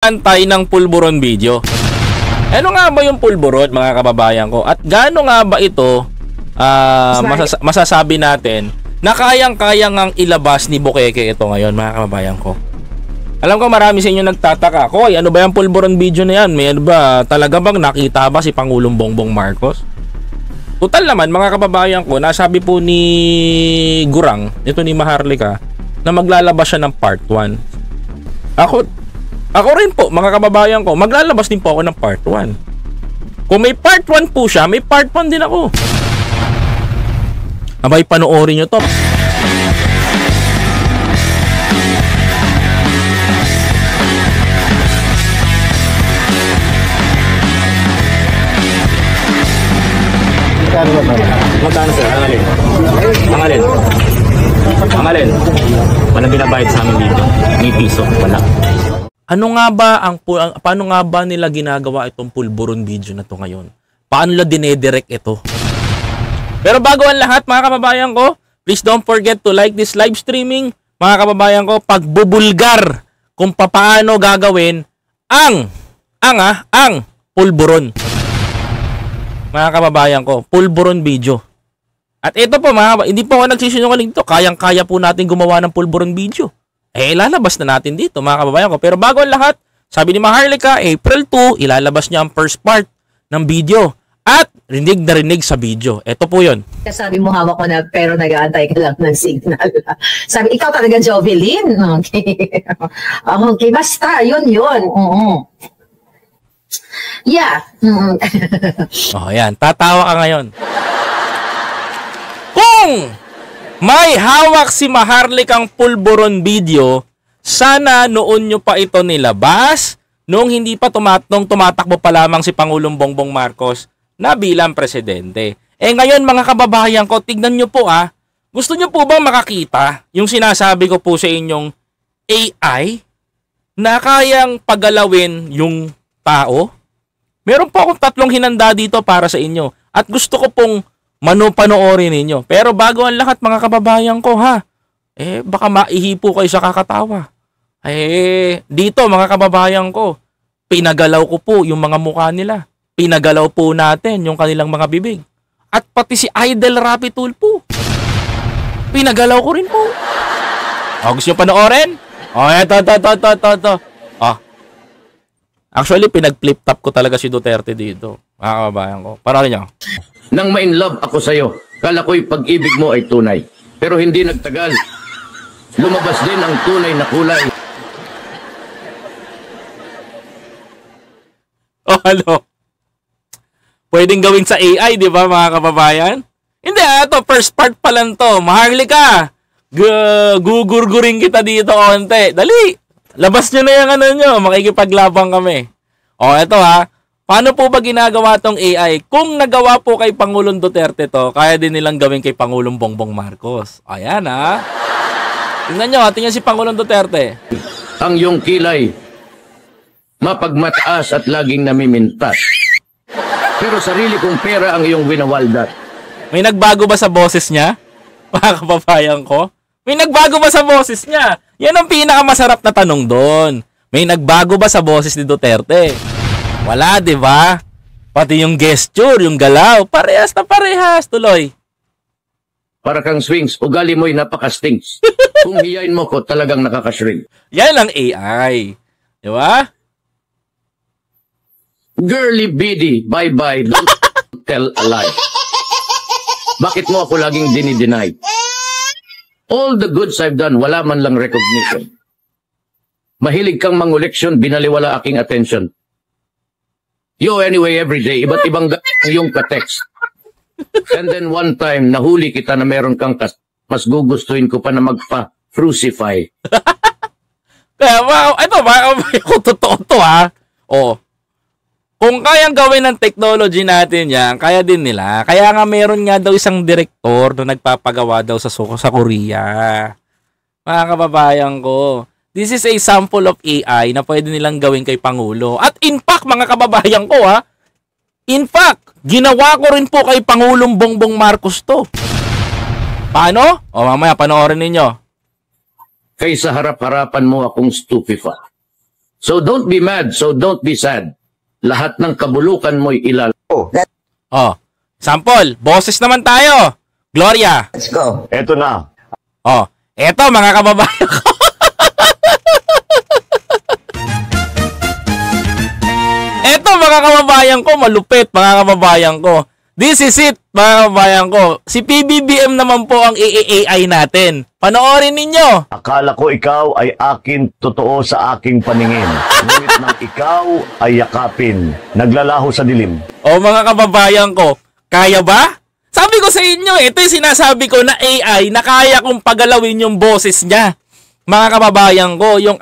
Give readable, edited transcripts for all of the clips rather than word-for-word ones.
Antay ng pulburon video. Ano nga ba yung pulburon, mga kababayan ko? At gaano nga ba ito masasabi natin na kayang-kaya ngang ilabas ni Bukeke ito ngayon, mga kababayan ko? Alam ko marami sa inyo nagtataka, Koy, ano ba yung pulburon video na yan? May ano ba, talaga bang nakita ba si Pangulong Bongbong Marcos? Total naman, mga kababayan ko, nasabi po ni Gurang, ito ni Maharlika, na maglalabas siya ng part 1. Ako rin po, mga kababayan ko, maglalabas din po ako ng part 1. Kung may part 1 po siya, may part 1 din ako. Abay, panoorin nyo to. Magkano sir? Ang alin? Ang alin? Ang alin? Walang binabayad sa amin dito. May piso, wala. Paano nga ba nila ginagawa itong pulburon video na to ngayon? Paano nila dinedirect ito? Pero bago ang lahat, mga kababayan ko, please don't forget to like this live streaming. Mga kababayan ko, pagbubulgar kung paano gagawin ang pulburon. Mga kababayan ko, pulburon video. At ito po, hindi po ako nagsisinungaling dito. Kayang-kaya po natin gumawa ng pulburon video. Ilalabas na natin dito, mga kababayan ko. Pero bago ang lahat, sabi ni Maharlika, April 2, ilalabas niya ang first part ng video. At rinig na rinig sa video. Ito po yun. Sabi mo, hawak ko na, pero nag-aantay ka lang ng signal. Sabi, ikaw talaga, Jovelyn. Okay. Okay, basta, yun. Yeah. Oh, yan. Tatawa ka ngayon. Kung may hawak si Maharlikang pulburon video, sana noon nyo pa ito nilabas noong hindi pa tumatakbo pa lamang si Pangulong Bongbong Marcos na bilang presidente. Ngayon, mga kababayan ko, tignan nyo po gusto nyo po bang makakita yung sinasabi ko po sa inyong AI na kayang pagalawin yung tao? Meron po akong 3 hinanda dito para sa inyo at gusto ko pong panoorin ninyo. Pero bago ang lahat, mga kababayan ko, baka maihipo kayo sa kakatawa. Dito, mga kababayan ko, pinagalaw ko po yung mga mukha nila. Pinagalaw po natin yung kanilang mga bibig. At pati si Idol Rapi Tulfo, pinagalaw ko rin po. Gusto nyo panoorin? Ito. Actually, pinag-flip top ko talaga si Duterte dito. Mga kababayan ko. Panoorin nyo. Nang ma-in love ako sa'yo, kala ko'y pag-ibig mo ay tunay. Pero hindi nagtagal. Lumabas din ang tunay na kulay. Ano? Pwedeng gawin sa AI, di ba, mga kababayan? Hindi, ito, first part pa lang to. Maharlika, gugurgurin kita dito konti. Dali, labas nyo na yung nyo, makikipaglabang kami. Ito paano po ba ginagawa tong AI? Kung nagawa po kay Pangulong Duterte to, kaya din nilang gawin kay Pangulong Bongbong Marcos. Ayan Tingnan nyo, tingnan si Pangulong Duterte. Ang iyong kilay, mapagmataas at laging namimintas. Pero sarili kong pera ang iyong winawaldat. May nagbago ba sa boses niya? Mga kababayan ko? May nagbago ba sa boses niya? Yan ang pinakamasarap na tanong doon. May nagbago ba sa boses ni Duterte? Wala, di ba? Pati yung gesture, yung galaw, parehas na parehas, tuloy. Para kang swings, ugali mo'y napaka-stings. Kung hiyain mo ko, talagang nakaka-shrink. Yan ang AI. Di ba? Girly biddy, bye-bye, don't tell a lie. Bakit mo ako laging dinideny? All the goods I've done, wala man lang recognition. Mahilig kang manguleksyon, binaliwala aking attention. Yo, anyway, every day, iba't ibang yung ka-text. And then one time, nahuli kita na meron kang mas gugustuhin ko pa na magpa-crucify. Kaya, ito ba? Totoo to Kung kayang gawin ng technology natin yan, kaya din nila. Kaya nga meron nga daw isang direktor na nagpapagawa daw sa Korea. Mga kababayan ko, this is a sample of AI na pwede nilang gawin kay Pangulo. At in fact, mga kababayan ko in fact, ginawa ko rin po kay Pangulong Bongbong Marcos to. Paano? Mamaya panoorin ninyo. Kaysa harap-harapan mo akong stupefy. So don't be mad, so don't be sad. Lahat ng kabulukan mo'y ilal. Oh, sample, boses naman tayo. Gloria. Let's go. Eto na. Oh, eto mga kababayan ko. Eto mga kababayan ko, malupit mga kababayan ko. This is it mga kababayan ko. Si PBBM naman po ang AI natin. Panoorin ninyo. Akala ko ikaw ay akin totoo sa aking paningin. Ngunit nang ikaw ay yakapin, naglalaho sa dilim. O mga kababayan ko, kaya ba? Sabi ko sa inyo, ito yung sinasabi ko na AI na kaya kong pagalawin yung boses niya. Mga kababayan ko, yung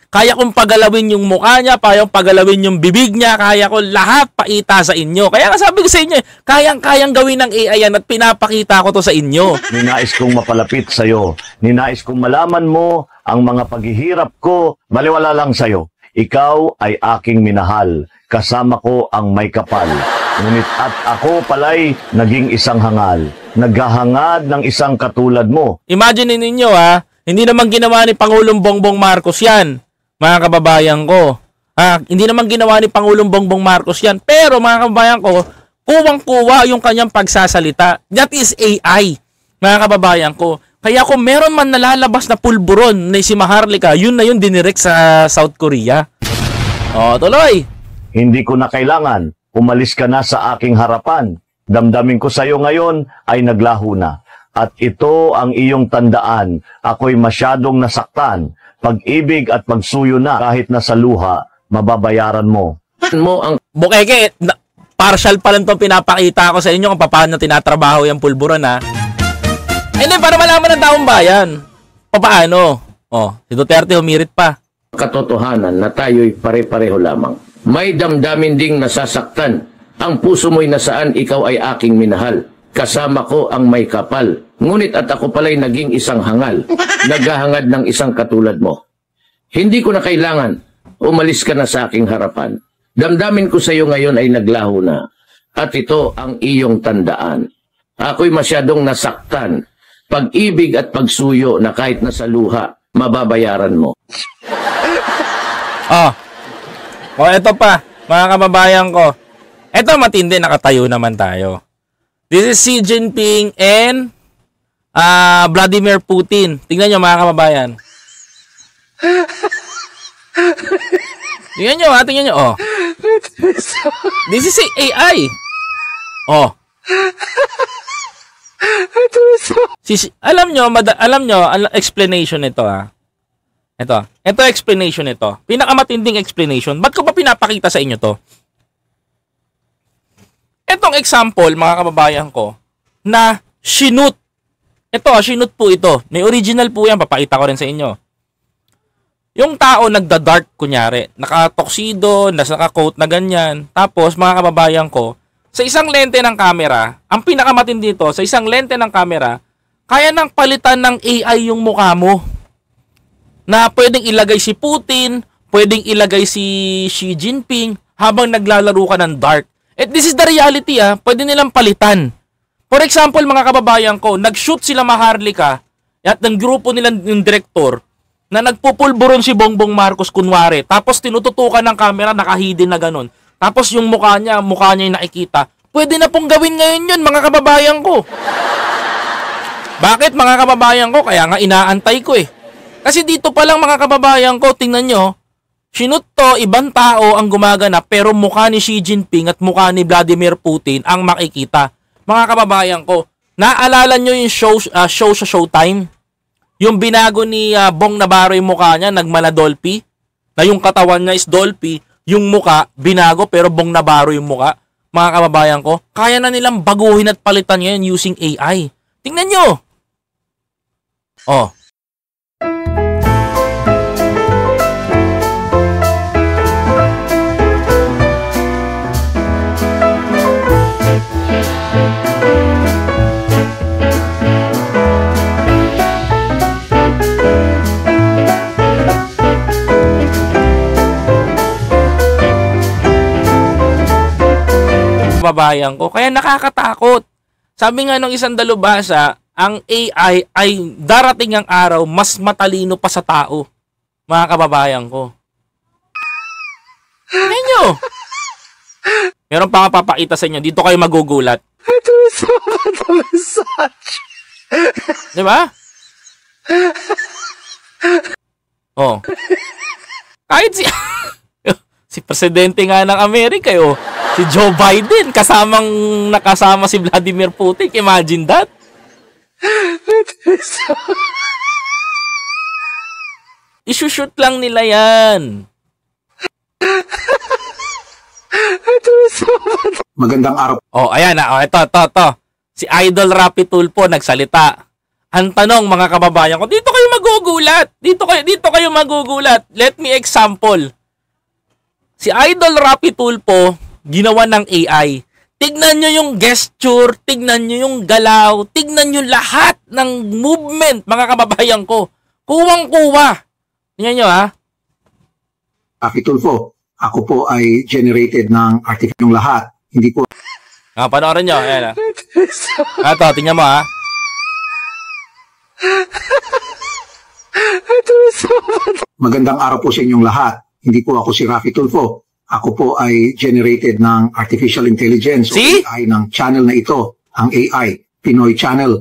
kaya kong pagalawin yung mukha niya, kaya kong pagalawin yung bibig niya, kaya ko lahat paita sa inyo. Kaya nga sabi ko sa inyo, kayang-kayang gawin ng AI yan at pinapakita ko to sa inyo. Ninais kong mapalapit sa'yo. Ninais kong malaman mo ang mga paghihirap ko. Baliwala lang sa'yo. Ikaw ay aking minahal. Kasama ko ang may kapal. Ngunit at ako pala'y naging isang hangal. Naghahangad ng isang katulad mo. Imagine ninyo hindi naman ginawa ni Pangulong Bongbong Marcos yan, mga kababayan ko. Hindi naman ginawa ni Pangulong Bongbong Marcos yan. Pero mga kababayan ko, kuwang-kuwa yung kanyang pagsasalita. That is AI, mga kababayan ko. Kaya kung meron man nalalabas na pulburon na si Maharlika, yun na yun dinirect sa South Korea. O, tuloy. Hindi ko na kailangan. Umalis ka na sa aking harapan. Damdamin ko sa iyo ngayon ay naglaho na. At ito ang iyong tandaan. Ako'y masyadong nasaktan. Pag-ibig at pagsuyo na kahit nasa luha, mababayaran mo. Bukeke, partial pa lang itong pinapakita ko sa inyo kung paano tinatrabaho yung pulburon Hindi, para malaman ng taong bayan. Paano? Si Duterte humirit pa. Katotohanan na tayo'y pare-pareho lamang. May damdamin ding nasasaktan. Ang puso mo'y nasaan ikaw ay aking minahal. Kasama ko ang may kapal. Ngunit at ako pala'y naging isang hangal. Naghahangad ng isang katulad mo. Hindi ko na kailangan. Umalis ka na sa aking harapan. Damdamin ko sa iyo ngayon ay naglaho na. At ito ang iyong tandaan. Ako'y masyadong nasaktan. Pag-ibig at pagsuyo na kahit nasa luha, mababayaran mo. Ito pa, mga kababayan ko. Ito matindi, nakatayo naman tayo. This is Xi Jinping and Vladimir Putin. Tingnan nyo mga kababayan. Tingnan nyo tingnan nyo. This is AI. Alam nyo, explanation nito Ito explanation nito. Pinakamatinding explanation. Ba't ko pa pinapakita sa inyo to? Etong example, mga kababayan ko, na sinut. Sinut po ito. May original po yan. Papakita ko rin sa inyo. Yung tao nagda-dark, kunyari. Naka-tuxedo, naka-coat na ganyan. Tapos, mga kababayan ko, sa isang lente ng camera, ang pinakamatindi dito, sa isang lente ng camera, kaya nang palitan ng AI yung mukha mo. Na pwedeng ilagay si Putin, pwedeng ilagay si Xi Jinping habang naglalaro ka ng dark. This is the reality pwede nilang palitan. For example, mga kababayan ko, nag-shoot sila Maharlika at ng grupo nilang yung director na nagpupulburon si Bongbong Marcos kunwari. Tapos tinututukan ng camera, nakahidden na ganun. Tapos yung mukha niya yung nakikita. Pwede na pong gawin ngayon yun, mga kababayan ko. Bakit, mga kababayan ko? Kaya nga inaantay ko Kasi dito pa lang, mga kababayan ko, tingnan nyo, sinut to, ibang tao ang gumaganap, pero mukha ni Xi Jinping at mukha ni Vladimir Putin ang makikita. Mga kababayan ko, naalala nyo yung show sa Showtime? Yung binago ni Bong Navarro yung mukha niya, nagmala Dolphy, na yung katawan niya is Dolphy, yung mukha, binago, pero Bong Navarro yung mukha. Mga kababayan ko, kaya na nilang baguhin at palitan ngayon using AI. Tingnan nyo! Kababayan ko. Kaya nakakatakot. Sabi nga ng isang dalubhasa, ang AI ay darating ang araw mas matalino pa sa tao. mga kababayan ko. Tingnan nyo. Meron pa nga papakita sa inyo. Dito kayo magugulat. Ito is the massage. Diba? Oh. Kahit si si presidente nga ng Amerika, oh. Si Joe Biden, nakasama si Vladimir Putin. Imagine that. Isushoot lang nila yan. Magandang araw. Oh, ayan na. Oh, ito. Si Idol Rapi Tulfo nagsalita. Ang tanong, mga kababayan ko, dito kayo magugulat. Dito kayo magugulat. Let me example. Si Idol Rapi Tulfo, ginawa ng AI. Tignan nyo yung gesture, tignan nyo yung galaw, tignan nyo lahat ng movement, mga kababayan ko. Kuwang-kuwa. Tingnan nyo, ha? Rapi Tulfo, ako po ay generated ng artificial lahat. Hindi po. Panoorin nyo. Ayan, ha? Ito, tingnan mo, ha? Magandang araw po sa inyong lahat. Hindi po ako si Rapi Tulfo. Ako po ay generated ng artificial intelligence o AI ng channel na ito, ang AI, Pinoy Channel.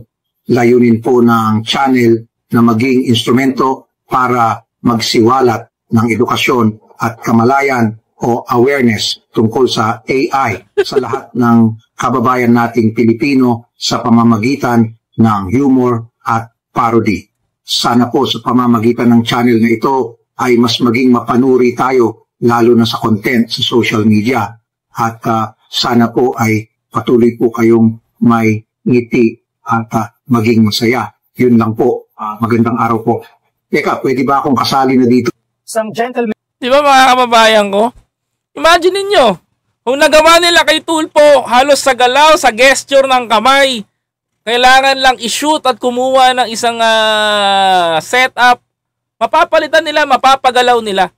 Layunin po ng channel na maging instrumento para magsiwalat ng edukasyon at kamalayan o awareness tungkol sa AI sa lahat ng kababayan nating Pilipino sa pamamagitan ng humor at parody. Sana po sa pamamagitan ng channel na ito ay mas maging mapanuri tayo lalo na sa content sa social media. At sana po ay patuloy po kayong may ngiti at maging masaya. Yun lang po. Magandang araw po. Teka, pwede ba akong kasali na dito? Some gentlemen. Di ba, mga kababayan ko? Imagine ninyo, kung nagawa nila kay Tulfo, halos sa galaw, sa gesture ng kamay, kailangan lang i-shoot at kumuha ng isang setup, mapapalitan nila, mapapagalaw nila.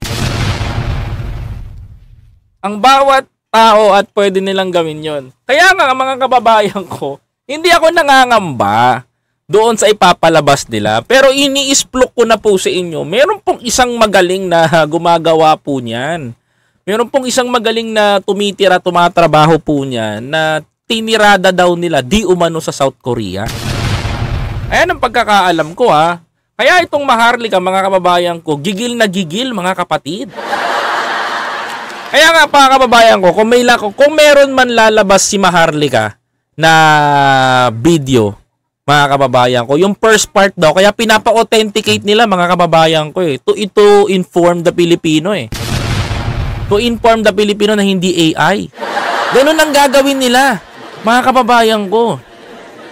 Ang bawat tao at pwede nilang gawin yon. Kaya nga, mga kababayan ko, hindi ako nangangamba doon sa ipapalabas nila. Pero ini-explore ko na po sa inyo. Meron pong isang magaling na gumagawa po niyan. Meron pong isang magaling na tumatrabaho po niyan na tinirada daw nila di umano sa South Korea. Ayan ang pagkakaalam ko, ha. Kaya itong Maharlika, mga kababayan ko, gigil na gigil, mga kapatid. Kaya nga, mga kababayan ko, kung meron man lalabas si Maharlika na video, mga kababayan ko, yung first part daw, kaya pinapa-authenticate nila, mga kababayan ko, to inform the Filipino, to inform the Filipino na hindi AI. Ganun ang gagawin nila, mga kababayan ko.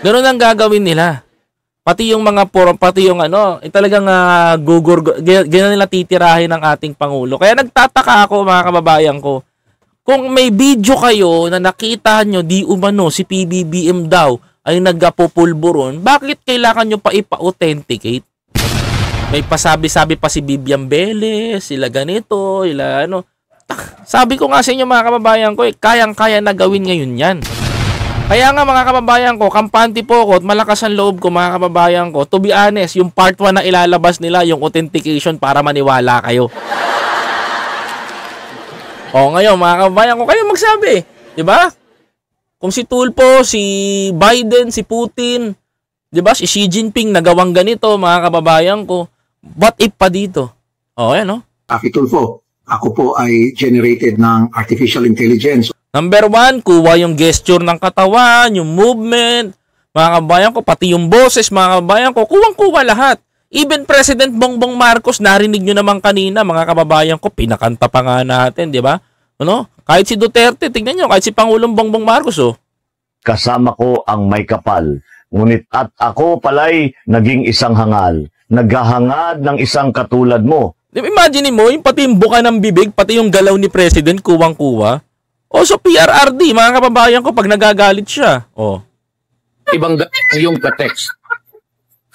Ganun ang gagawin nila. Pati yung mga pati yung talagang ganyan nila titirahin ng ating Pangulo. Kaya nagtataka ako, mga kababayan ko, kung may video kayo na nakita nyo di umano si PBBM daw ay nagpupulburon, bakit kailangan nyo pa ipa-authenticate? May pasabi-sabi pa si Bibian Beles, sila ganito, sila Sabi ko nga sa inyo, mga kababayan ko, kayang-kaya na gawin ngayon yan. Kaya nga, mga kababayan ko, kampante po ako at malakas ang loob ko, mga kababayan ko. To be honest, yung part 1 na ilalabas nila, yung authentication para maniwala kayo. Ngayon, mga kababayan ko, kayo magsabi. Diba? Kung si Tulfo, si Biden, si Putin, diba? Si Xi Jinping nagawang ganito, mga kababayan ko. What if pa dito? Ayan, Rapi Tulfo, ako po ay generated ng artificial intelligence. Number 1, kuha yung gesture ng katawan, yung movement, mga kababayan ko, pati yung boses, mga kababayan ko, kuwang-kuha lahat. Even President Bongbong Marcos, narinig nyo naman kanina, mga kababayan ko, pinakanta pa nga natin, di ba? Kahit si Duterte, tignan nyo, kahit si Pangulong Bongbong Marcos, Kasama ko ang may kapal, ngunit at ako pala'y naging isang hangal, naghahangad ng isang katulad mo. Imagine mo, yung pati yung buka ng bibig, pati yung galaw ni President, kuwang-kuha. So PRRD, mga kababayan ko, pag nagagalit siya. Ibang yung ka-text.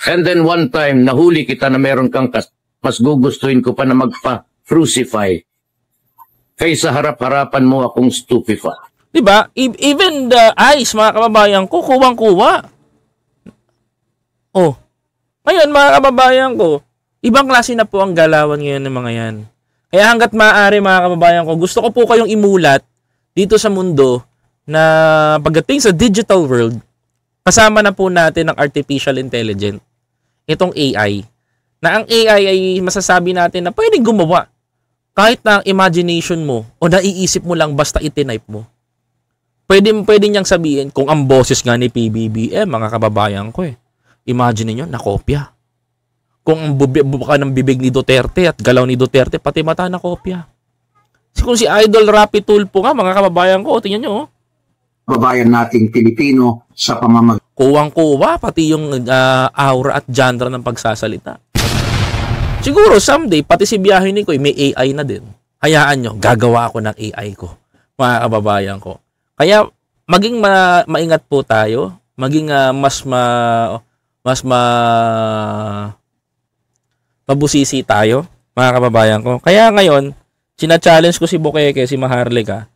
And then one time, nahuli kita na meron kang mas gugustuhin ko pa na magpa-crucify kaysa harap-harapan mo akong stupefy. Diba? Even the eyes, mga kababayan ko, kuwang-kuwa. Ngayon, mga kababayan ko, Ibang klase na po ang galawan ngayon ng mga yan. Kaya hanggat maaari mga kababayan ko, gusto ko po kayong imulat dito sa mundo na pagdating sa digital world, kasama na po natin ang artificial intelligence. Itong AI. Na ang AI ay masasabi natin na pwedeng gumawa kahit na ang imagination mo o naiisip mo lang basta itinype mo. Pwede niyang sabihin kung ang boses nga ni PBBM, mga kababayan ko imagine niyo nakopya. Kung ang buka ng bibig ni Duterte at galaw ni Duterte, pati mata nakopya. Kung si Idol Rapi Tulfo nga, mga kababayan ko, tingnan nyo. Kababayan nating Pilipino sa pamamagitan. Kuwang-kuwa, pati yung aura at genre ng pagsasalita. Siguro someday, pati si biyahe ni Koy, may AI na din. Hayaan nyo, gagawa ako ng AI ko, mga kababayan ko. Kaya, maging maingat po tayo, maging mabusisi tayo, mga kababayan ko. Kaya ngayon, sina-challenge ko si Bukeke, si Maharlika.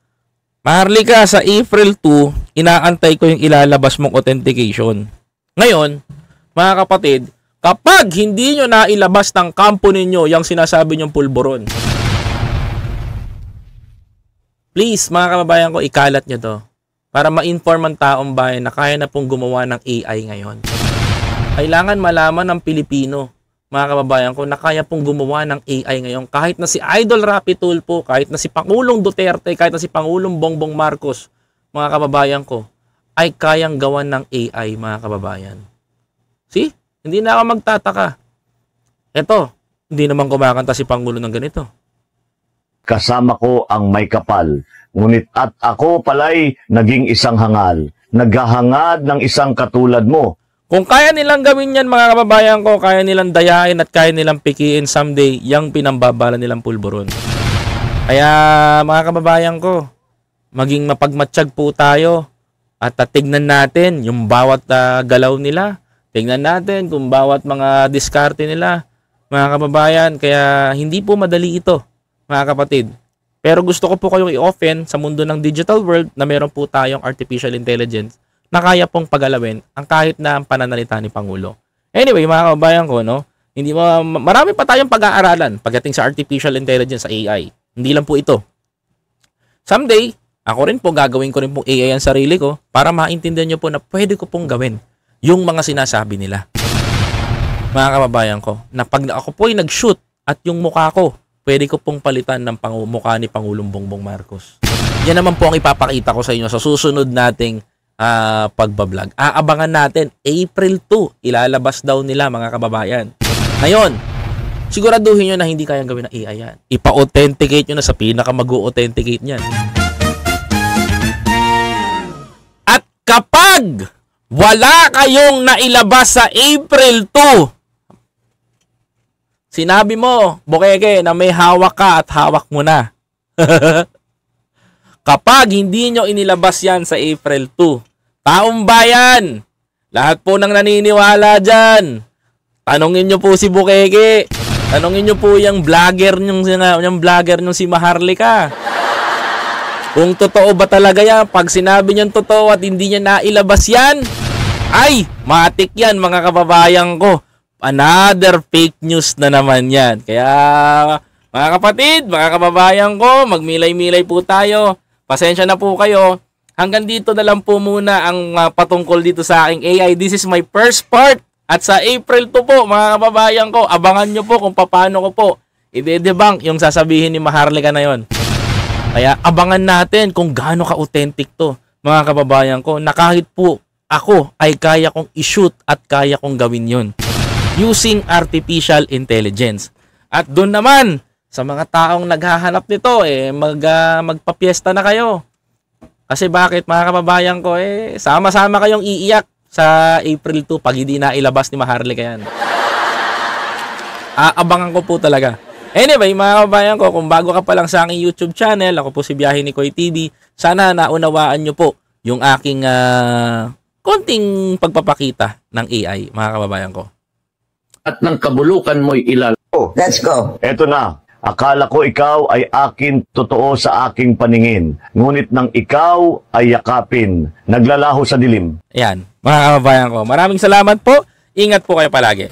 Maharlika, sa April 2, inaantay ko yung ilalabas mong authentication. Ngayon, mga kapatid, kapag hindi nyo nailabas ng kampo ninyo yung sinasabi nyong pulburon, please, mga kababayan ko, ikalat nyo to para ma-inform ang taong bayan na kaya na pong gumawa ng AI ngayon. Kailangan malaman ng Pilipino, mga kababayan ko, na kaya pong gumawa ng AI ngayon. Kahit na si Idol Rapi Tulfo, kahit na si Pangulong Duterte, kahit na si Pangulong Bongbong Marcos, mga kababayan ko, ay kayang gawan ng AI, mga kababayan. See? Hindi na ako magtataka. Eto, hindi naman kumakanta si Pangulo ng ganito. Kasama ko ang may kapal, ngunit at ako pala'y naging isang hangal, naghahangad ng isang katulad mo. Kung kaya nilang gawin yan, mga kababayan ko, kaya nilang dayain at kaya nilang pikiin someday yung pinambabala nilang pulburon. Kaya, mga kababayan ko, maging mapagmatsyag po tayo at tignan natin yung bawat galaw nila. Tignan natin kung bawat mga diskarte nila, mga kababayan. Kaya hindi po madali ito, mga kapatid. Pero gusto ko po kayong i-open sa mundo ng digital world na meron po tayong artificial intelligence na kaya pong pagalawin ang kahit na ang pananalita ni Pangulo. Anyway, mga kababayan ko, no, marami pa tayong pag-aaralan pagdating sa artificial intelligence sa AI. Hindi lang po ito. Someday, ako rin po gagawin ko rin pong AI ang sarili ko para maintindihan nyo po na pwede ko pong gawin yung mga sinasabi nila. Mga kababayan ko, na pag ako po ay nag-shoot at yung mukha ko, pwede ko pong palitan ng mukha ni Pangulong Bongbong Marcos. Yan naman po ang ipapakita ko sa inyo sa susunod nating pagbablog. Aabangan natin, April 2, ilalabas daw nila, mga kababayan. Ngayon, siguraduhin nyo na hindi kayang gawin ng AI yan. Ipa-authenticate nyo na sa pinaka mag-authenticate nyan. At kapag wala kayong nailabas sa April 2, sinabi mo, Bukeke, na may hawak ka at hawak mo na. Kapag hindi nyo inilabas yan sa April 2, taong bayan, lahat po nang naniniwala dyan, tanongin nyo po si Bukeke, tanongin nyo po yung vlogger nyong si Maharlika. Kung totoo ba talaga yan, pag sinabi niyang totoo at hindi niya nailabas yan, ay, matik yan, mga kababayan ko. Another fake news na naman yan. Kaya, mga kapatid, mga kababayan ko, magmilay-milay po tayo. Pasensya na po kayo. Hanggang dito na lang po muna ang patungkol dito sa aking AI. This is my first part. At sa April 2 po, mga kababayan ko, abangan nyo po kung paano ko po i-debunk yung sasabihin ni Maharlika na yon. Kaya abangan natin kung gaano ka-authentic to, mga kababayan ko, na kahit po ako ay kaya kong i-shoot at kaya kong gawin yon using artificial intelligence. At doon naman, sa mga taong naghahanap nito, magpapiesta na kayo. Kasi bakit, mga kababayan ko, sama-sama kayong iiyak sa April 2 pag hindi na ilabas ni Maharlika yan. Aabangan ko po talaga. Anyway, mga kababayan ko, kung bago ka pa lang sa aking YouTube channel, ako po si Biyahe ni Koy TV, sana naunawaan nyo po yung aking konting pagpapakita ng AI, mga kababayan ko. At ng kabulukan mo'y ilal. Let's go. Eto na, akala ko ikaw ay akin totoo sa aking paningin, ngunit nang ikaw ay yakapin, naglalaho sa dilim. Ayan, mga kababayan ko, maraming salamat po. Ingat po kayo palagi.